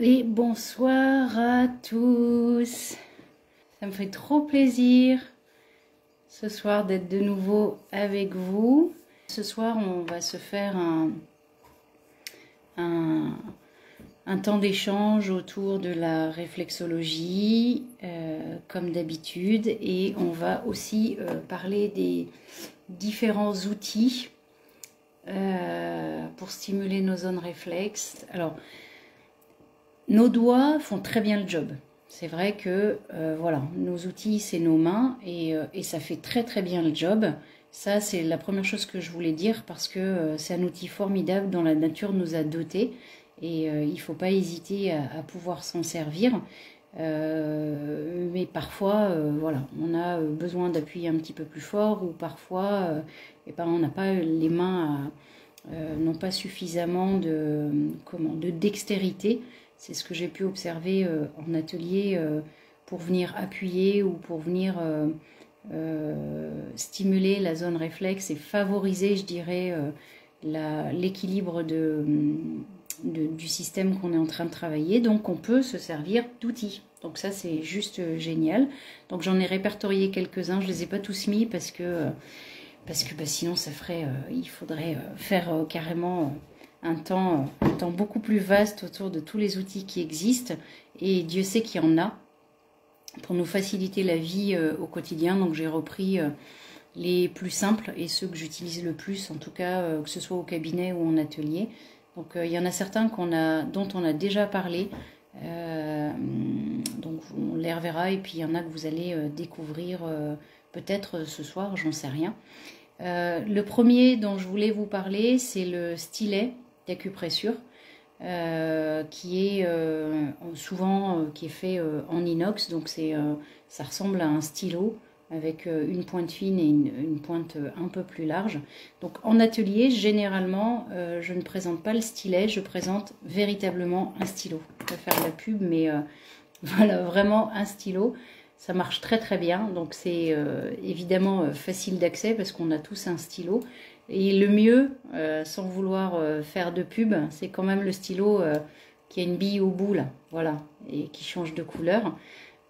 Et bonsoir à tous. Ça me fait trop plaisir ce soir d'être de nouveau avec vous. Ce soir, on va se faire un temps d'échange autour de la réflexologie, comme d'habitude. Et on va aussi parler des différents outils pour stimuler nos zones réflexes. Alors, nos doigts font très bien le job. C'est vrai que voilà, nos outils, c'est nos mains et ça fait très très bien le job. Ça, c'est la première chose que je voulais dire parce que c'est un outil formidable dont la nature nous a dotés et il ne faut pas hésiter à pouvoir s'en servir. Mais parfois, voilà, on a besoin d'appuyer un petit peu plus fort ou parfois, on n'a pas les mains n'ont pas suffisamment de dextérité. C'est ce que j'ai pu observer en atelier pour venir appuyer ou pour venir stimuler la zone réflexe et favoriser, je dirais, l'équilibre du système qu'on est en train de travailler. Donc on peut se servir d'outils. Donc ça c'est juste génial. Donc j'en ai répertorié quelques-uns, je ne les ai pas tous mis parce que sinon ça ferait, il faudrait faire carrément un temps beaucoup plus vaste autour de tous les outils qui existent, et Dieu sait qu'il y en a pour nous faciliter la vie au quotidien. Donc j'ai repris les plus simples et ceux que j'utilise le plus, en tout cas que ce soit au cabinet ou en atelier. Donc il y en a certains dont on a déjà parlé, donc on les reverra, et puis il y en a que vous allez découvrir peut-être ce soir, j'en sais rien. Le premier dont je voulais vous parler, c'est le stylet d'acupressure qui est souvent qui est fait en inox. Donc ça ressemble à un stylo avec une pointe fine et une pointe un peu plus large. Donc en atelier, généralement, je ne présente pas le stylet, je présente véritablement un stylo. Je vais faire de la pub, mais voilà, vraiment un stylo. Ça marche très très bien, donc c'est évidemment facile d'accès parce qu'on a tous un stylo. Et le mieux, sans vouloir faire de pub, c'est quand même le stylo qui a une bille au bout là, voilà, et qui change de couleur.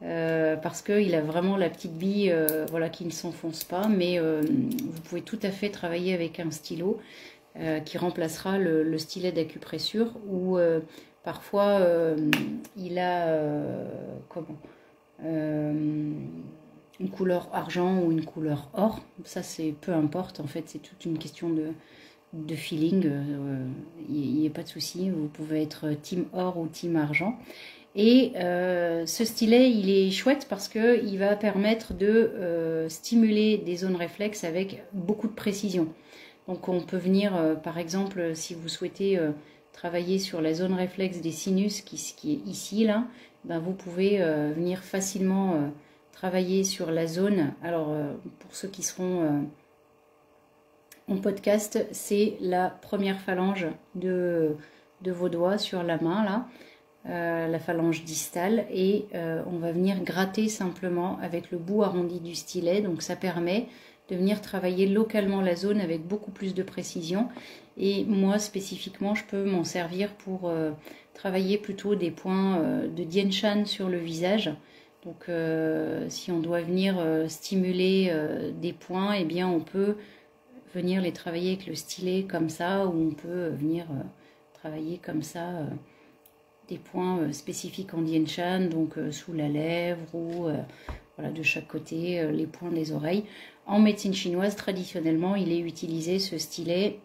Parce qu'il a vraiment la petite bille voilà, qui ne s'enfonce pas, mais vous pouvez tout à fait travailler avec un stylo qui remplacera le stylet d'acupressure, ou parfois il a une couleur argent ou une couleur or. Ça c'est peu importe, en fait c'est toute une question de feeling. Il n'y a pas de souci, vous pouvez être team or ou team argent. Et ce stylet il est chouette parce que il va permettre de stimuler des zones réflexes avec beaucoup de précision. Donc on peut venir par exemple, si vous souhaitez travailler sur la zone réflexe des sinus qui est ici là, ben vous pouvez venir facilement travailler sur la zone. Alors pour ceux qui seront en podcast, c'est la première phalange de vos doigts sur la main là, la phalange distale, et on va venir gratter simplement avec le bout arrondi du stylet. Donc ça permet de venir travailler localement la zone avec beaucoup plus de précision. Et moi spécifiquement, je peux m'en servir pour travailler plutôt des points de Dian Shan sur le visage. Donc si on doit venir stimuler des points, eh bien on peut venir les travailler avec le stylet comme ça, ou on peut venir travailler comme ça des points spécifiques en Dian Shan, donc sous la lèvre ou voilà, de chaque côté, les points des oreilles. En médecine chinoise, traditionnellement, il est utilisé ce stylet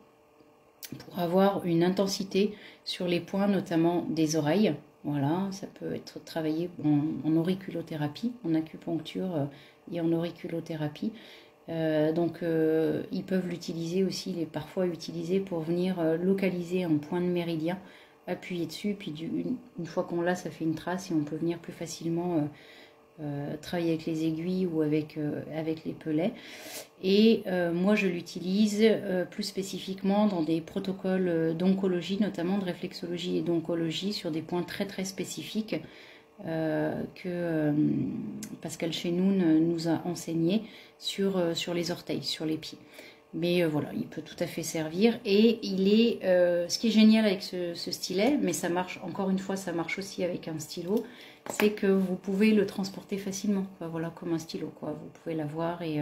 pour avoir une intensité sur les points, notamment des oreilles. Voilà, ça peut être travaillé en auriculothérapie, en acupuncture et en auriculothérapie. Donc ils peuvent l'utiliser aussi, il est parfois utilisé pour venir localiser un point de méridien, appuyer dessus, puis une fois qu'on l'a, ça fait une trace et on peut venir plus facilement travailler avec les aiguilles ou avec les pelets. Et moi je l'utilise plus spécifiquement dans des protocoles d'oncologie, notamment de réflexologie et d'oncologie, sur des points très très spécifiques que Pascal Chenoun nous a enseigné sur les orteils, sur les pieds. Mais voilà, il peut tout à fait servir. Et il est, ce qui est génial avec ce stylet, mais ça marche, encore une fois, ça marche aussi avec un stylo, c'est que vous pouvez le transporter facilement. Quoi, voilà, comme un stylo, quoi. Vous pouvez l'avoir et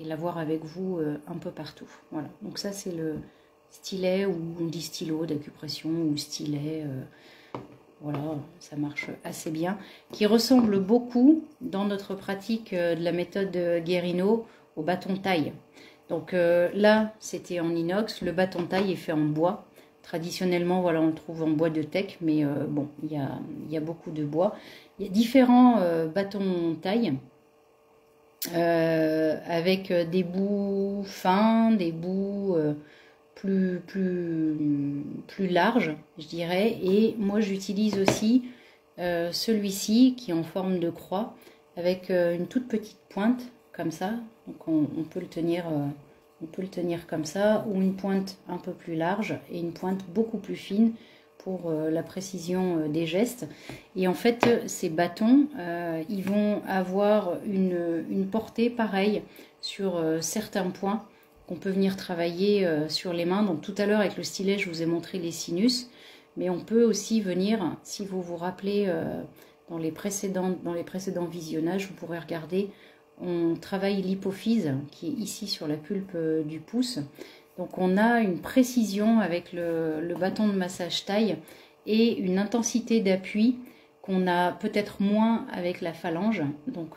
l'avoir avec vous un peu partout. Voilà, donc ça c'est le stylet, ou on dit stylo d'acupression, ou stylet... voilà, ça marche assez bien, qui ressemble beaucoup dans notre pratique de la méthode Guérino au bâton taille. Donc là, c'était en inox, le bâton taille est fait en bois. Traditionnellement, voilà, on le trouve en bois de teck, mais bon, il y a beaucoup de bois. Il y a différents bâtons taille, avec des bouts fins, des bouts... plus large, je dirais. Et moi, j'utilise aussi celui-ci qui est en forme de croix avec une toute petite pointe comme ça. Donc on peut le tenir comme ça, ou une pointe un peu plus large et une pointe beaucoup plus fine pour la précision des gestes. Et en fait, ces bâtons, ils vont avoir une portée pareille sur certains points qu'on peut venir travailler sur les mains. Donc tout à l'heure avec le stylet, je vous ai montré les sinus, mais on peut aussi venir, si vous vous rappelez dans les précédents visionnages, vous pourrez regarder, on travaille l'hypophyse qui est ici sur la pulpe du pouce. Donc on a une précision avec le bâton de massage taille et une intensité d'appui qu'on a peut-être moins avec la phalange, donc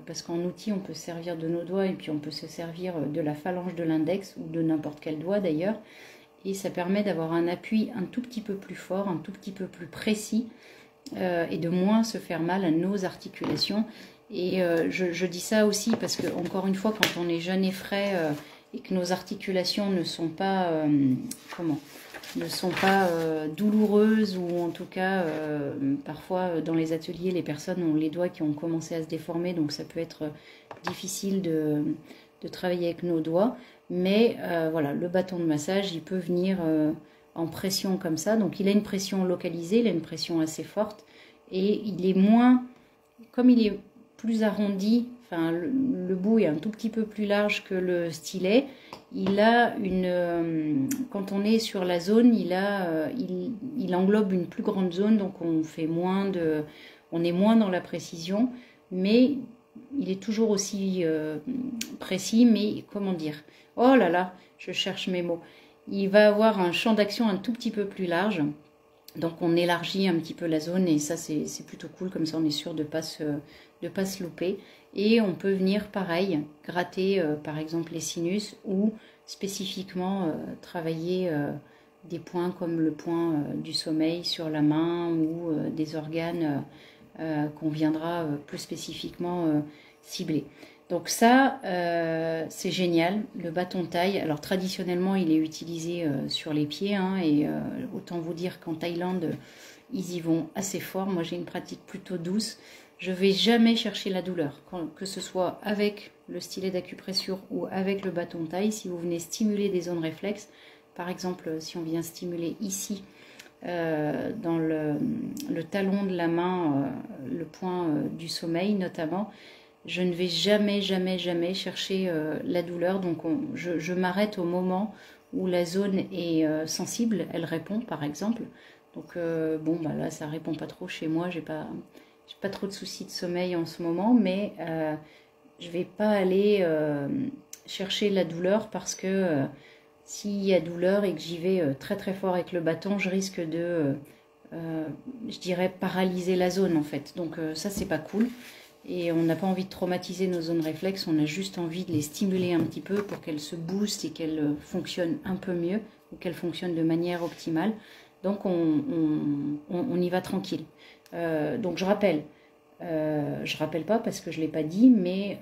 parce qu'en outil on peut se servir de nos doigts et puis on peut se servir de la phalange de l'index ou de n'importe quel doigt d'ailleurs, et ça permet d'avoir un appui un tout petit peu plus fort, un tout petit peu plus précis, et de moins se faire mal à nos articulations. Et je dis ça aussi parce que, encore une fois, quand on est jeune et frais et que nos articulations ne sont pas douloureuses, ou en tout cas parfois dans les ateliers les personnes ont les doigts qui ont commencé à se déformer, donc ça peut être difficile de travailler avec nos doigts, mais voilà, le bâton de massage il peut venir en pression comme ça, donc il a une pression localisée, il a une pression assez forte, et il est moins, comme il est plus arrondi, enfin le bout est un tout petit peu plus large que le stylet, il a quand on est sur la zone, il englobe une plus grande zone, donc on est moins dans la précision, mais il est toujours aussi précis, mais comment dire, oh là là, je cherche mes mots, il va avoir un champ d'action un tout petit peu plus large, donc on élargit un petit peu la zone, et ça c'est plutôt cool, comme ça on est sûr de pas se louper. Et on peut venir pareil gratter par exemple les sinus, ou spécifiquement travailler des points comme le point du sommeil sur la main, ou des organes qu'on viendra plus spécifiquement cibler. Donc ça c'est génial, le bâton taille. Alors traditionnellement il est utilisé sur les pieds, hein, et autant vous dire qu'en Thaïlande ils y vont assez fort. Moi j'ai une pratique plutôt douce. Je ne vais jamais chercher la douleur, que ce soit avec le stylet d'acupressure ou avec le bâton de taille. Si vous venez stimuler des zones réflexes, par exemple si on vient stimuler ici dans le talon de la main, le point du sommeil notamment, je ne vais jamais chercher la douleur. Donc je m'arrête au moment où la zone est sensible, elle répond par exemple. Donc bon bah là ça répond pas trop chez moi, j'ai pas trop de soucis de sommeil en ce moment, mais je vais pas aller chercher la douleur, parce que s'il y a douleur et que j'y vais très très fort avec le bâton, je risque de, je dirais, paralyser la zone en fait. Donc ça c'est pas cool, et on n'a pas envie de traumatiser nos zones réflexes, on a juste envie de les stimuler un petit peu pour qu'elles se boostent et qu'elles fonctionnent un peu mieux, ou qu'elles fonctionnent de manière optimale. Donc on y va tranquille. Donc je rappelle pas parce que je ne l'ai pas dit, mais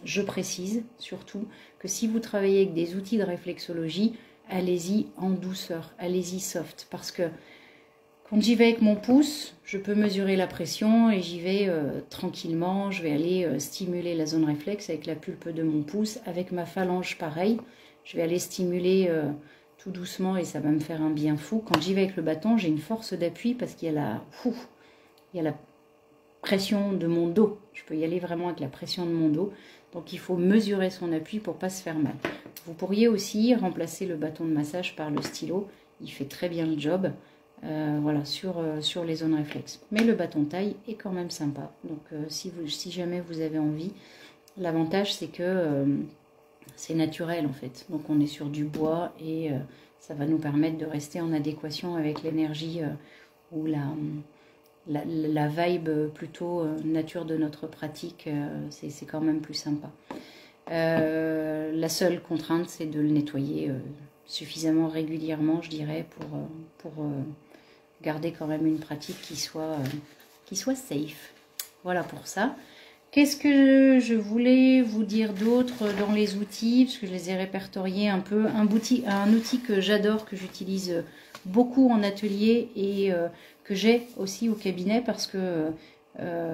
je précise surtout que si vous travaillez avec des outils de réflexologie, allez-y en douceur, allez-y soft, parce que quand j'y vais avec mon pouce, je peux mesurer la pression et j'y vais tranquillement, je vais aller stimuler la zone réflexe avec la pulpe de mon pouce, avec ma phalange pareil, je vais aller stimuler tout doucement et ça va me faire un bien fou. Quand j'y vais avec le bâton, j'ai une force d'appui parce qu'il y a la pression de mon dos. Je peux y aller vraiment avec la pression de mon dos. Donc il faut mesurer son appui pour pas se faire mal. Vous pourriez aussi remplacer le bâton de massage par le stylo. Il fait très bien le job. Voilà, sur les zones réflexes. Mais le bâton taille est quand même sympa. Donc si jamais vous avez envie, l'avantage c'est que c'est naturel en fait. Donc on est sur du bois et ça va nous permettre de rester en adéquation avec l'énergie ou la vibe plutôt nature de notre pratique. C'est quand même plus sympa. La seule contrainte c'est de le nettoyer suffisamment régulièrement, je dirais, pour garder quand même une pratique qui soit safe. Voilà pour ça. Qu'est-ce que je voulais vous dire d'autre dans les outils, parce que je les ai répertoriés un peu. Un outil que j'adore, que j'utilise beaucoup en atelier et que j'ai aussi au cabinet parce que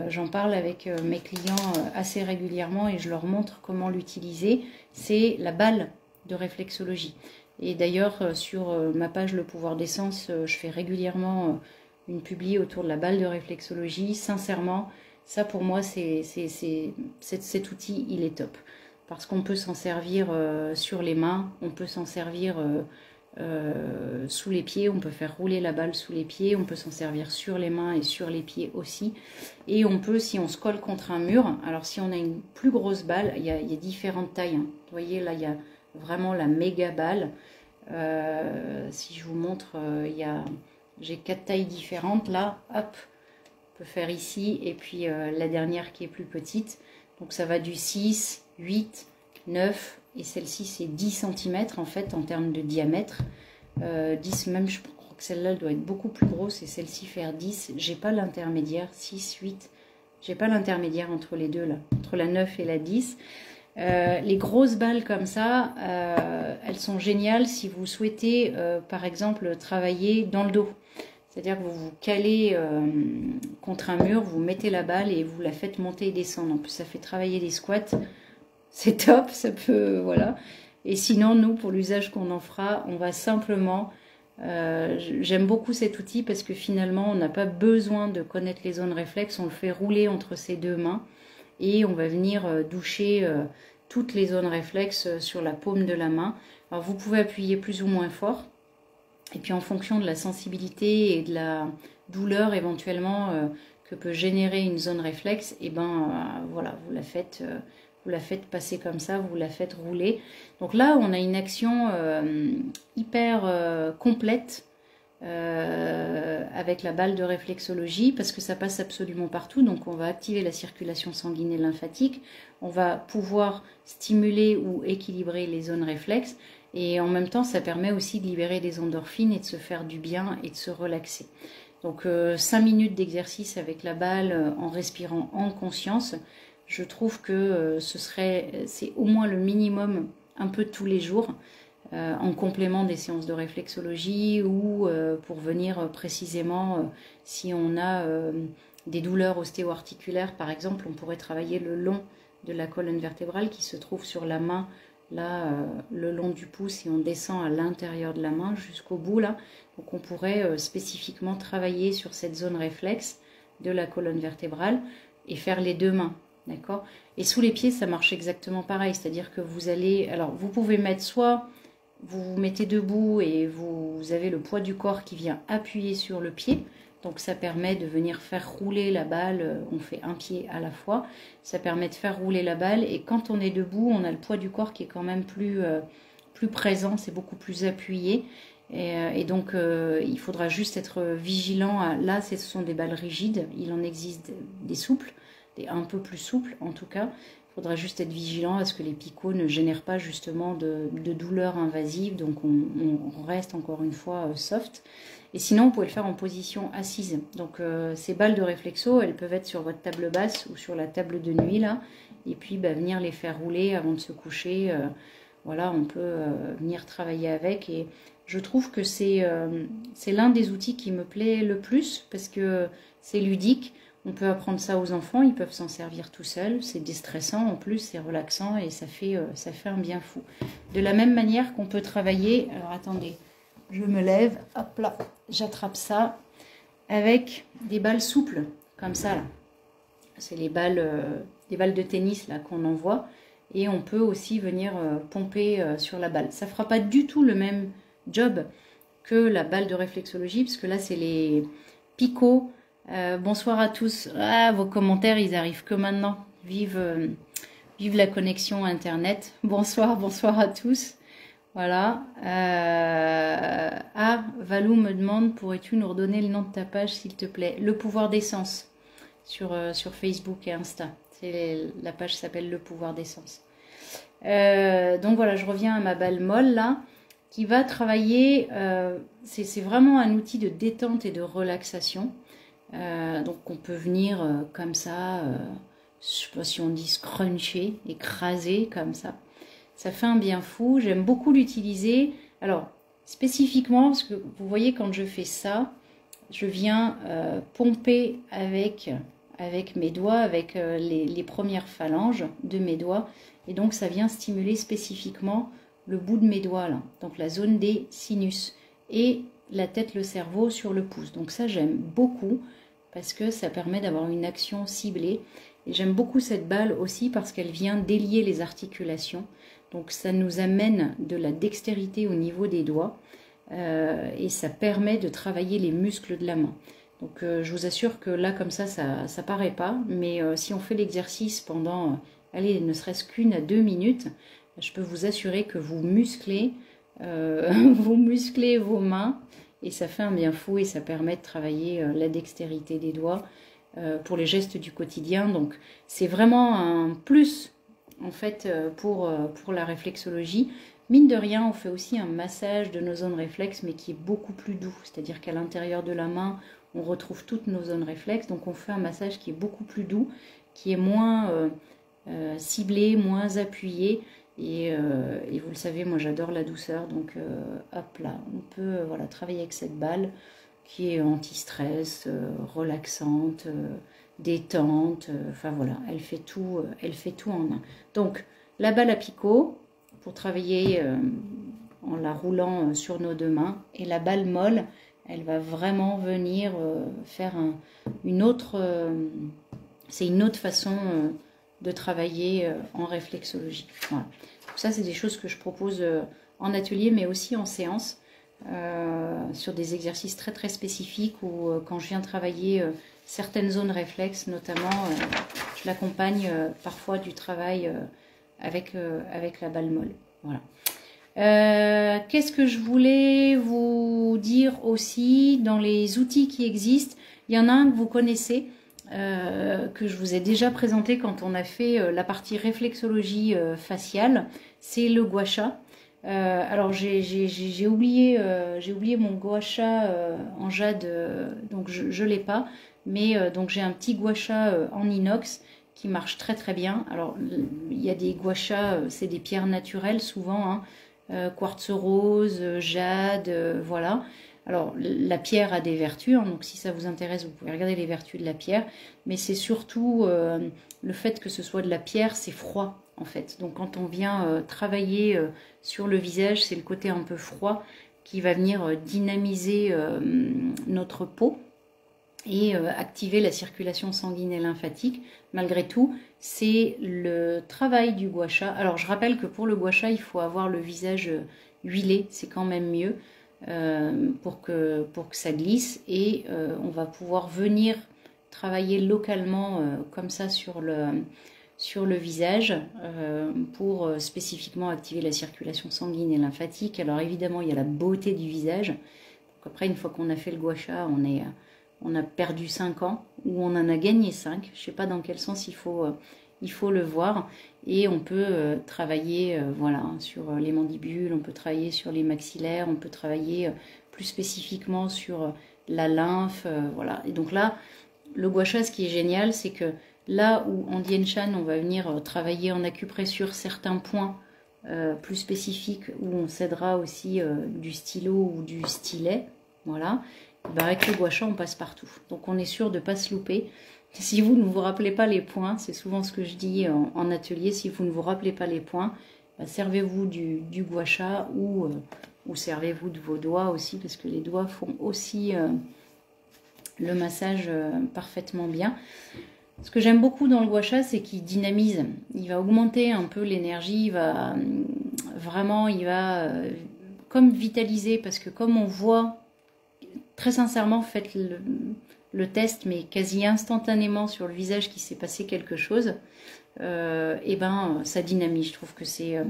j'en parle avec mes clients assez régulièrement et je leur montre comment l'utiliser. C'est la balle de réflexologie. Et d'ailleurs, sur ma page Le Pouvoir des Sens, je fais régulièrement une publi autour de la balle de réflexologie. Sincèrement, ça pour moi, cet outil, il est top. Parce qu'on peut s'en servir sur les mains, on peut s'en servir sous les pieds, on peut faire rouler la balle sous les pieds, on peut s'en servir sur les mains et sur les pieds aussi. Et on peut, si on se colle contre un mur, alors si on a une plus grosse balle, il y a différentes tailles. Hein. Vous voyez, là, il y a vraiment la méga balle. Si je vous montre, j'ai 4 tailles différentes. Là, hop, on peut faire ici. Et puis la dernière qui est plus petite. Donc ça va du 6, 8, 9. Et celle-ci, c'est 10 cm en fait en termes de diamètre. 10 même, je crois que celle-là doit être beaucoup plus grosse. Et celle-ci faire 10. J'ai pas l'intermédiaire. 6, 8. J'ai pas l'intermédiaire entre les deux là. Entre la 9 et la 10. Les grosses balles comme ça, elles sont géniales si vous souhaitez, par exemple, travailler dans le dos. C'est-à-dire que vous vous calez contre un mur, vous mettez la balle et vous la faites monter et descendre. En plus, ça fait travailler des squats. C'est top, ça peut, voilà. Et sinon, nous, pour l'usage qu'on en fera, on va simplement... j'aime beaucoup cet outil parce que finalement, on n'a pas besoin de connaître les zones réflexes. On le fait rouler entre ses deux mains. Et on va venir doucher toutes les zones réflexes sur la paume de la main. Alors vous pouvez appuyer plus ou moins fort. Et puis en fonction de la sensibilité et de la douleur éventuellement que peut générer une zone réflexe, et voilà, vous la faites passer comme ça, vous la faites rouler. Donc là, on a une action hyper complète. Avec la balle de réflexologie parce que ça passe absolument partout, donc on va activer la circulation sanguine et lymphatique, on va pouvoir stimuler ou équilibrer les zones réflexes et en même temps ça permet aussi de libérer des endorphines et de se faire du bien et de se relaxer. Donc 5 minutes d'exercice avec la balle en respirant en conscience, je trouve que c'est au moins le minimum un peu tous les jours. En complément des séances de réflexologie ou pour venir précisément si on a des douleurs ostéo-articulaires par exemple, on pourrait travailler le long de la colonne vertébrale qui se trouve sur la main là, le long du pouce et on descend à l'intérieur de la main jusqu'au bout là. Donc on pourrait spécifiquement travailler sur cette zone réflexe de la colonne vertébrale et faire les deux mains. D'accord ? Et sous les pieds ça marche exactement pareil, c'est-à-dire que vous allez, alors vous pouvez mettre soit vous vous mettez debout et vous avez le poids du corps qui vient appuyer sur le pied. Donc ça permet de venir faire rouler la balle. On fait un pied à la fois. Ça permet de faire rouler la balle. Et quand on est debout, on a le poids du corps qui est quand même plus présent. C'est beaucoup plus appuyé. Et donc il faudra juste être vigilant. Là, ce sont des balles rigides. Il en existe des souples, des un peu plus souples en tout cas. Il faudra juste être vigilant à ce que les picots ne génèrent pas justement de douleurs invasives. Donc on reste encore une fois soft. Et sinon, vous pouvez le faire en position assise. Donc ces balles de réflexo, elles peuvent être sur votre table basse ou sur la table de nuit là. Et puis venir les faire rouler avant de se coucher. Voilà, on peut venir travailler avec. Et je trouve que c'est l'un des outils qui me plaît le plus parce que c'est ludique. On peut apprendre ça aux enfants, ils peuvent s'en servir tout seuls. C'est déstressant en plus, c'est relaxant et ça fait un bien fou. De la même manière qu'on peut travailler, alors attendez, je me lève, hop là, j'attrape ça avec des balles souples, comme ça là. C'est les balles de tennis là qu'on envoie. et on peut aussi venir pomper sur la balle. Ça ne fera pas du tout le même job que la balle de réflexologie, parce que là c'est les picots. Bonsoir à tous. Ah, vos commentaires, ils arrivent que maintenant. Vive la connexion internet. Bonsoir, bonsoir à tous. Voilà. Ah, Valou me demande, pourrais-tu nous redonner le nom de ta page, s'il te plaît? Le pouvoir des sens sur Facebook et Insta. La page s'appelle Le pouvoir des sens. Donc voilà, je reviens à ma balle molle là, qui va travailler. C'est vraiment un outil de détente et de relaxation. Donc on peut venir comme ça, je sais pas si on dit scruncher, écraser comme ça. Ça fait un bien fou, j'aime beaucoup l'utiliser. Alors, spécifiquement, parce que vous voyez quand je fais ça, je viens pomper avec mes doigts, avec les premières phalanges de mes doigts. Et donc, ça vient stimuler spécifiquement le bout de mes doigts, là. Donc, la zone des sinus. Et la tête, le cerveau sur le pouce. Donc ça, j'aime beaucoup parce que ça permet d'avoir une action ciblée. Et j'aime beaucoup cette balle aussi parce qu'elle vient délier les articulations. Donc ça nous amène de la dextérité au niveau des doigts et ça permet de travailler les muscles de la main. Donc je vous assure que là comme ça paraît pas, mais si on fait l'exercice pendant, allez, ne serait-ce qu'1 à 2 minutes, je peux vous assurer que vous musclez, vous musclez vos mains et ça fait un bien fou et ça permet de travailler la dextérité des doigts pour les gestes du quotidien. Donc c'est vraiment un plus en fait pour la réflexologie. Mine de rien, on fait aussi un massage de nos zones réflexes, mais qui est beaucoup plus doux. C'est-à-dire qu'à l'intérieur de la main, on retrouve toutes nos zones réflexes. Donc on fait un massage qui est beaucoup plus doux, qui est moins ciblé, moins appuyé. Et vous le savez, moi j'adore la douceur. Donc hop là, on peut voilà, travailler avec cette balle qui est anti-stress, relaxante, détente, enfin voilà, elle fait tout en un. Donc la balle à picot pour travailler en la roulant sur nos 2 mains, et la balle molle, elle va vraiment venir faire une autre façon de travailler en réflexologie. Voilà. Donc ça c'est des choses que je propose en atelier mais aussi en séance sur des exercices très très spécifiques où quand je viens travailler certaines zones réflexes, notamment, je l'accompagne parfois du travail avec la balle molle. Voilà. Qu'est-ce que je voulais vous dire aussi dans les outils qui existent? Il y en a un que vous connaissez, que je vous ai déjà présenté quand on a fait la partie réflexologie faciale, c'est le gua sha. Alors j'ai oublié mon gua sha en jade, donc je l'ai pas. Mais donc j'ai un petit gua sha en inox qui marche très très bien. Alors il y a des gua sha, c'est des pierres naturelles souvent, hein, quartz rose, jade, voilà. Alors la pierre a des vertus, hein, donc si ça vous intéresse, vous pouvez regarder les vertus de la pierre. Mais c'est surtout le fait que ce soit de la pierre, c'est froid en fait. Donc quand on vient travailler sur le visage, c'est le côté un peu froid qui va venir dynamiser notre peau et activer la circulation sanguine et lymphatique. Malgré tout, c'est le travail du gua sha. Alors je rappelle que pour le gua sha, il faut avoir le visage huilé, c'est quand même mieux pour que ça glisse, et on va pouvoir venir travailler localement comme ça sur le visage pour spécifiquement activer la circulation sanguine et lymphatique. Alors évidemment, il y a la beauté du visage. Donc après, une fois qu'on a fait le gua sha, on a perdu 5 ans, ou on en a gagné 5. Je ne sais pas dans quel sens il faut le voir. Et on peut travailler voilà, sur les mandibules, on peut travailler sur les maxillaires, on peut travailler plus spécifiquement sur la lymphe. Voilà. Et donc là, le gua sha, ce qui est génial, c'est que là où en Dien Shan, on va venir travailler en acupressure certains points plus spécifiques, où on s'aidera aussi du stylo ou du stylet. Voilà. Ben avec le gua sha, on passe partout. Donc on est sûr de ne pas se louper. Si vous ne vous rappelez pas les points, c'est souvent ce que je dis en atelier, si vous ne vous rappelez pas les points, ben servez-vous du gua sha ou servez-vous de vos doigts aussi, parce que les doigts font aussi le massage parfaitement bien. Ce que j'aime beaucoup dans le gua sha, c'est qu'il dynamise. Il va augmenter un peu l'énergie, il va comme vitaliser, parce que comme on voit, très sincèrement, faites le test, mais quasi instantanément sur le visage qu'il s'est passé quelque chose, et ben ça dynamise. Je trouve que c'est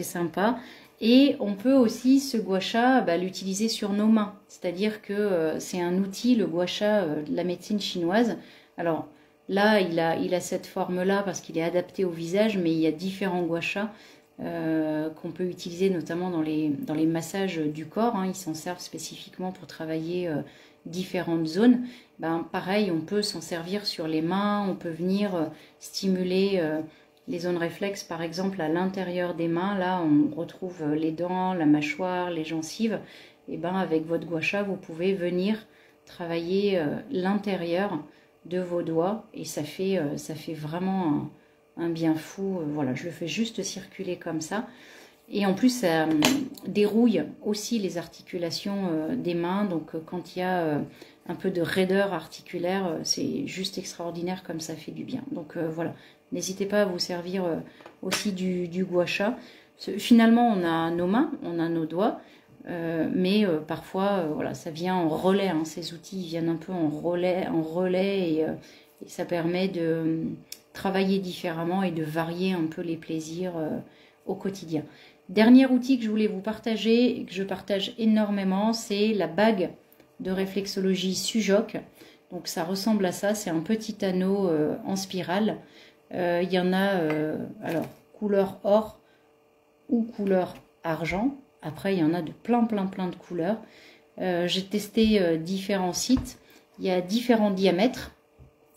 sympa. Et on peut aussi ce gua sha l'utiliser sur nos mains, c'est-à-dire que c'est un outil, le gua sha de la médecine chinoise. Alors là, il a cette forme-là parce qu'il est adapté au visage, mais il y a différents gua sha qu'on peut utiliser notamment dans les massages du corps. Hein. Ils s'en servent spécifiquement pour travailler différentes zones. Pareil, on peut s'en servir sur les mains, on peut venir stimuler les zones réflexes, par exemple, à l'intérieur des mains. Là, on retrouve les dents, la mâchoire, les gencives. Et avec votre gua sha, vous pouvez venir travailler l'intérieur de vos doigts et ça fait vraiment un bien fou. Voilà, je le fais juste circuler comme ça. Et en plus, ça dérouille aussi les articulations des mains. Donc, quand il y a un peu de raideur articulaire, c'est juste extraordinaire comme ça fait du bien. Donc, voilà, n'hésitez pas à vous servir aussi du gua sha. Finalement, on a nos mains, on a nos doigts, mais parfois, voilà, ça vient en relais. Hein, ces outils viennent un peu en relais et ça permet de travailler différemment et de varier un peu les plaisirs au quotidien. Dernier outil que je voulais vous partager et que je partage énormément, c'est la bague de réflexologie Sujoc. Donc ça ressemble à ça, c'est un petit anneau en spirale. Il y en a alors couleur or ou couleur argent. Après, il y en a de plein de couleurs. J'ai testé différents sites. Il y a différents diamètres.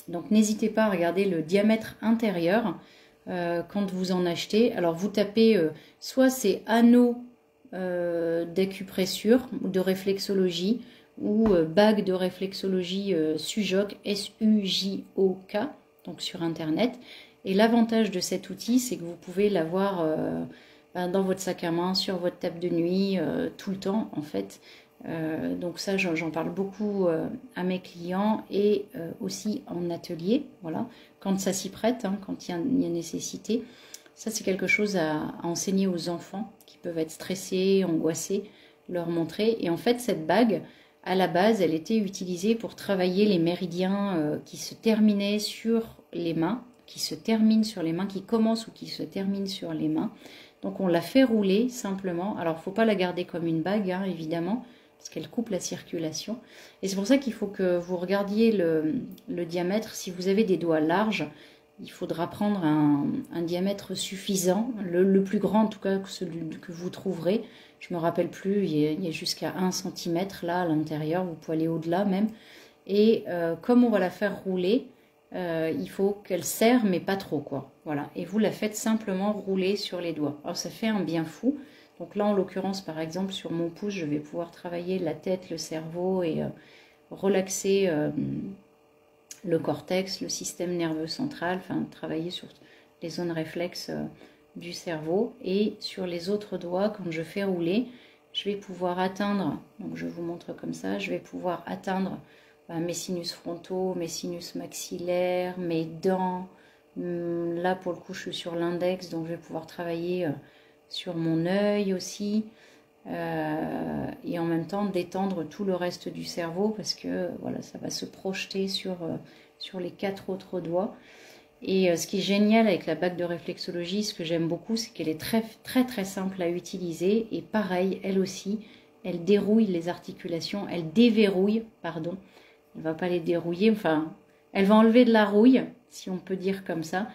Donc n'hésitez pas à regarder le diamètre intérieur quand vous en achetez. Alors vous tapez soit c'est anneau d'acupressure ou de réflexologie ou bague de réflexologie Sujoc, S-U-J-O-K, donc sur internet. Et l'avantage de cet outil, c'est que vous pouvez l'avoir dans votre sac à main, sur votre table de nuit, tout le temps en fait. Donc ça, j'en parle beaucoup à mes clients et aussi en atelier, voilà, quand ça s'y prête, hein, quand il y a nécessité. Ça, c'est quelque chose à enseigner aux enfants qui peuvent être stressés, angoissés, leur montrer. Et en fait, cette bague, à la base, elle était utilisée pour travailler les méridiens qui se terminaient sur les mains, qui se terminent sur les mains, qui commencent ou qui se terminent sur les mains. Donc on la fait rouler simplement. Alors il ne faut pas la garder comme une bague, hein, évidemment, parce qu'elle coupe la circulation. Et c'est pour ça qu'il faut que vous regardiez le diamètre. Si vous avez des doigts larges, il faudra prendre un diamètre suffisant, le plus grand en tout cas que celui que vous trouverez. Je ne me rappelle plus, il y a jusqu'à 1 cm là à l'intérieur, vous pouvez aller au-delà même. Et comme on va la faire rouler, il faut qu'elle serre mais pas trop quoi. Voilà. Et vous la faites simplement rouler sur les doigts. Alors ça fait un bien fou. Donc là en l'occurrence par exemple sur mon pouce je vais pouvoir travailler la tête, le cerveau et relaxer le cortex, le système nerveux central, enfin travailler sur les zones réflexes du cerveau. Et sur les autres doigts quand je fais rouler je vais pouvoir atteindre, donc je vous montre comme ça, je vais pouvoir atteindre mes sinus frontaux, mes sinus maxillaires, mes dents. Là, pour le coup, je suis sur l'index, donc je vais pouvoir travailler sur mon œil aussi. Et en même temps, détendre tout le reste du cerveau parce que voilà, ça va se projeter sur les 4 autres doigts. Et ce qui est génial avec la bague de réflexologie, ce que j'aime beaucoup, c'est qu'elle est très simple à utiliser. Et pareil, elle aussi, elle dérouille les articulations, elle déverrouille, pardon. Elle ne va pas les dérouiller, enfin, elle va enlever de la rouille, si on peut dire comme ça.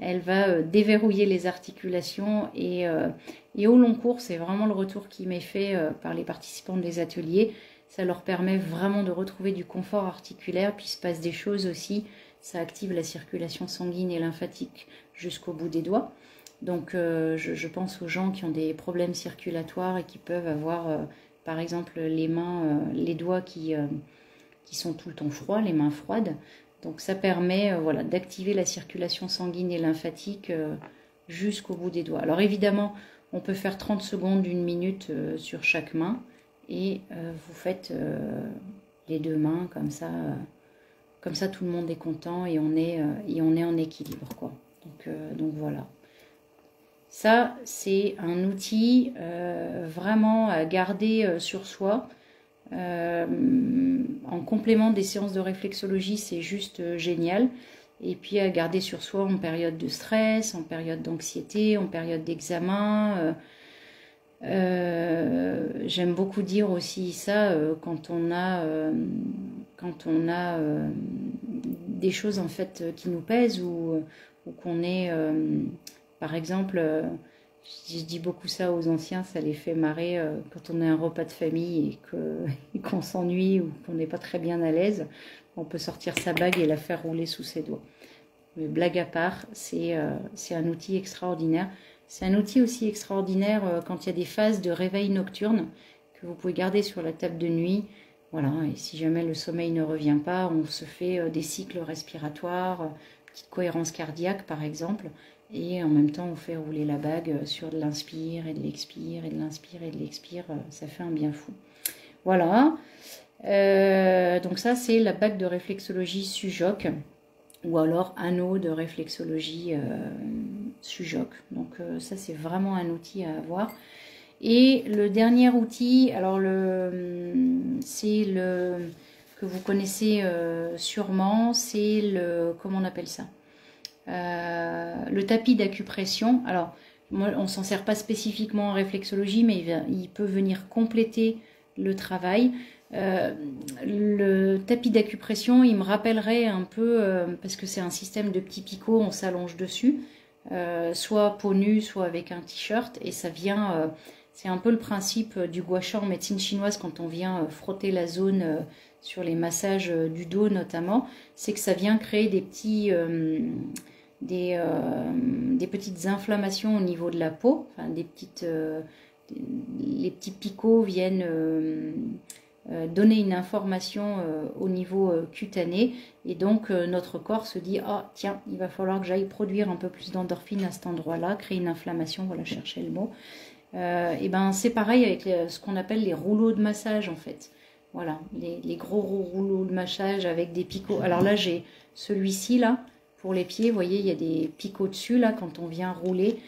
Elle va déverrouiller les articulations et au long cours, c'est vraiment le retour qui m'est fait par les participants des ateliers. Ça leur permet vraiment de retrouver du confort articulaire, puis il se passe des choses aussi. Ça active la circulation sanguine et lymphatique jusqu'au bout des doigts. Donc je pense aux gens qui ont des problèmes circulatoires et qui peuvent avoir, par exemple, les mains, les doigts qui sont tout le temps froids, les mains froides. Donc ça permet voilà, d'activer la circulation sanguine et lymphatique jusqu'au bout des doigts. Alors évidemment, on peut faire 30 secondes, 1 minute sur chaque main. Et vous faites les 2 mains comme ça, Comme ça, tout le monde est content et on est en équilibre, quoi. Donc voilà. Ça, c'est un outil vraiment à garder sur soi. En complément des séances de réflexologie, c'est juste génial. Et puis à garder sur soi en période de stress, en période d'anxiété, en période d'examen. J'aime beaucoup dire aussi ça quand on a des choses en fait qui nous pèsent ou qu'on est par exemple je dis beaucoup ça aux anciens, ça les fait marrer quand on a un repas de famille et qu'on s'ennuie ou qu'on n'est pas très bien à l'aise, on peut sortir sa bague et la faire rouler sous ses doigts. Mais blague à part, c'est un outil extraordinaire. C'est un outil aussi extraordinaire quand il y a des phases de réveil nocturne que vous pouvez garder sur la table de nuit. Voilà, et si jamais le sommeil ne revient pas, on se fait des cycles respiratoires, petite cohérence cardiaque par exemple, et en même temps on fait rouler la bague sur de l'inspire et de l'expire, et de l'inspire et de l'expire, ça fait un bien fou. Voilà, donc ça c'est la bague de réflexologie Sujoc, ou alors anneau de réflexologie Sujoc. Donc ça c'est vraiment un outil à avoir. Et le dernier outil, alors c'est le que vous connaissez sûrement, c'est le, comment on appelle ça, le tapis d'acupression. Alors moi on s'en sert pas spécifiquement en réflexologie, mais il peut venir compléter le travail. Le tapis d'acupression, il me rappellerait un peu, parce que c'est un système de petits picots, on s'allonge dessus, soit peau nue, soit avec un t-shirt, et ça vient, c'est un peu le principe du gua sha en médecine chinoise quand on vient frotter la zone sur les massages du dos notamment, c'est que ça vient créer des petites inflammations au niveau de la peau, enfin les petits picots viennent donner une information au niveau cutané, et donc notre corps se dit ah tiens, il va falloir que j'aille produire un peu plus d'endorphine à cet endroit là, créer une inflammation, voilà, chercher le mot. Et ben c'est pareil avec ce qu'on appelle les rouleaux de massage en fait, voilà, les gros rouleaux de massage avec des picots. Alors là j'ai celui-ci là pour les pieds, vous voyez il y a des picots dessus là quand on vient rouler.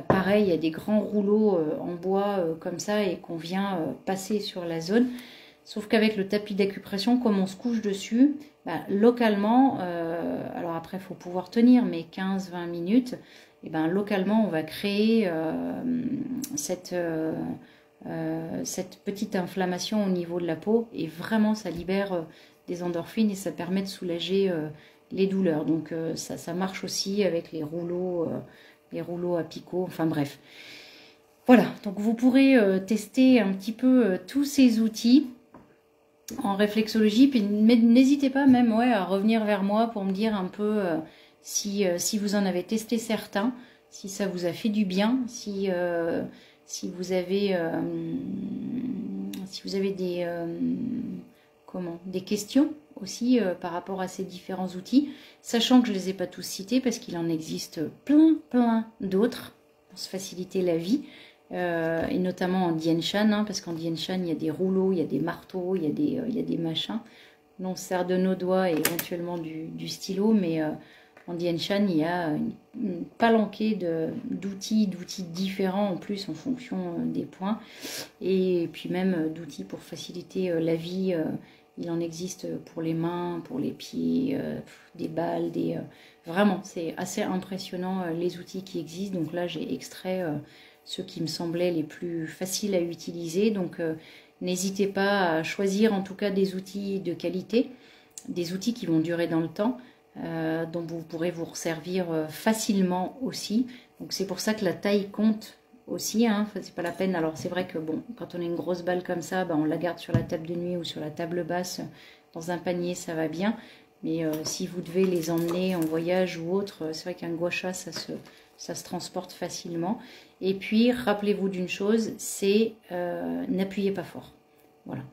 Pareil, il y a des grands rouleaux en bois comme ça et qu'on vient passer sur la zone. Sauf qu'avec le tapis d'acupression, comme on se couche dessus, localement, alors après il faut pouvoir tenir, mais 15-20 minutes, et localement on va créer cette petite inflammation au niveau de la peau, et vraiment ça libère des endorphines et ça permet de soulager les douleurs. Donc ça marche aussi avec les rouleaux à picots, enfin bref. Voilà, donc vous pourrez tester un petit peu tous ces outils en réflexologie, puis n'hésitez pas même à revenir vers moi pour me dire un peu si vous en avez testé certains, si ça vous a fait du bien, si vous avez des questions aussi par rapport à ces différents outils, sachant que je ne les ai pas tous cités parce qu'il en existe plein d'autres pour se faciliter la vie. Et notamment en Dian Shan, parce qu'en Dian Shan il y a des rouleaux, il y a des marteaux, il y a des machins. On se sert de nos doigts et éventuellement du stylo, mais en Dian Shan il y a une palanquée d'outils différents en plus en fonction des points, et puis même d'outils pour faciliter la vie. Il en existe pour les mains, pour les pieds, des balles, vraiment c'est assez impressionnant les outils qui existent. Donc là j'ai extrait ceux qui me semblaient les plus faciles à utiliser. Donc n'hésitez pas à choisir en tout cas des outils de qualité, des outils qui vont durer dans le temps, dont vous pourrez vous resservir facilement aussi. Donc c'est pour ça que la taille compte aussi, c'est pas la peine. Alors c'est vrai que bon, quand on a une grosse balle comme ça, on la garde sur la table de nuit ou sur la table basse, dans un panier ça va bien. Mais si vous devez les emmener en voyage ou autre, c'est vrai qu'un gua sha ça se transporte facilement. Et puis rappelez-vous d'une chose, c'est n'appuyez pas fort. Voilà.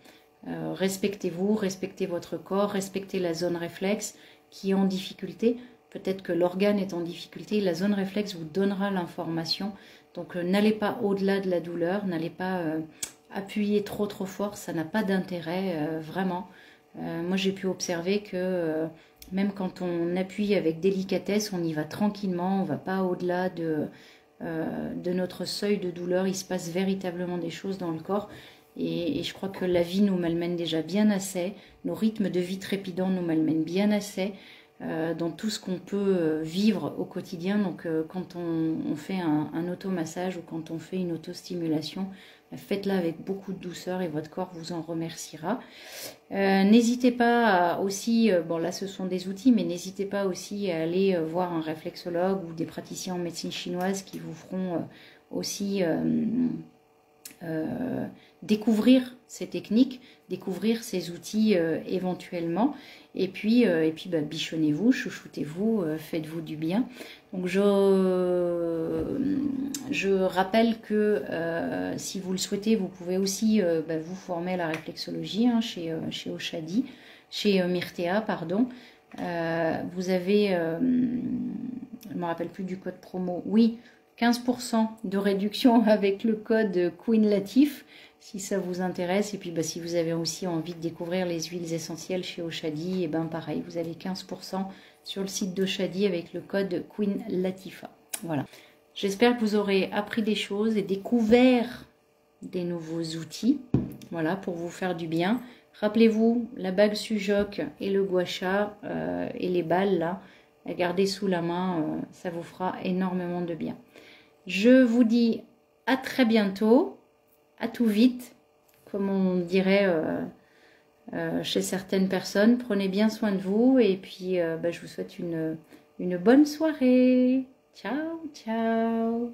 Respectez-vous, respectez votre corps, respectez la zone réflexe qui est en difficulté. Peut-être que l'organe est en difficulté, la zone réflexe vous donnera l'information. Donc n'allez pas au-delà de la douleur, n'allez pas appuyer trop fort, ça n'a pas d'intérêt, vraiment. Moi j'ai pu observer que Même quand on appuie avec délicatesse, on y va tranquillement, on ne va pas au-delà de notre seuil de douleur. Il se passe véritablement des choses dans le corps. Et je crois que la vie nous malmène déjà bien assez. Nos rythmes de vie trépidants nous malmènent bien assez dans tout ce qu'on peut vivre au quotidien. Donc quand on fait un automassage ou quand on fait une autostimulation, faites-la avec beaucoup de douceur et votre corps vous en remerciera. N'hésitez pas aussi, bon là ce sont des outils, mais n'hésitez pas aussi à aller voir un réflexologue ou des praticiens en médecine chinoise qui vous feront aussi découvrir ces techniques, découvrir ces outils éventuellement. Et puis bichonnez-vous, chouchoutez-vous, faites-vous du bien. Donc je rappelle que si vous le souhaitez, vous pouvez aussi vous former à la réflexologie chez Oshadi, chez Myrtea, pardon. Vous avez, je ne me rappelle plus du code promo, oui, 15% de réduction avec le code Queen Latif, si ça vous intéresse. Et puis si vous avez aussi envie de découvrir les huiles essentielles chez Oshadi, et pareil, vous avez 15% sur le site d'Oshadi avec le code Queen Latifa. Voilà. J'espère que vous aurez appris des choses et découvert des nouveaux outils, voilà, pour vous faire du bien. Rappelez-vous, la bague Sujoc et le gua sha et les balles là, à garder sous la main, ça vous fera énormément de bien. Je vous dis à très bientôt, à tout vite, comme on dirait chez certaines personnes. Prenez bien soin de vous et puis je vous souhaite une bonne soirée. Ciao, ciao.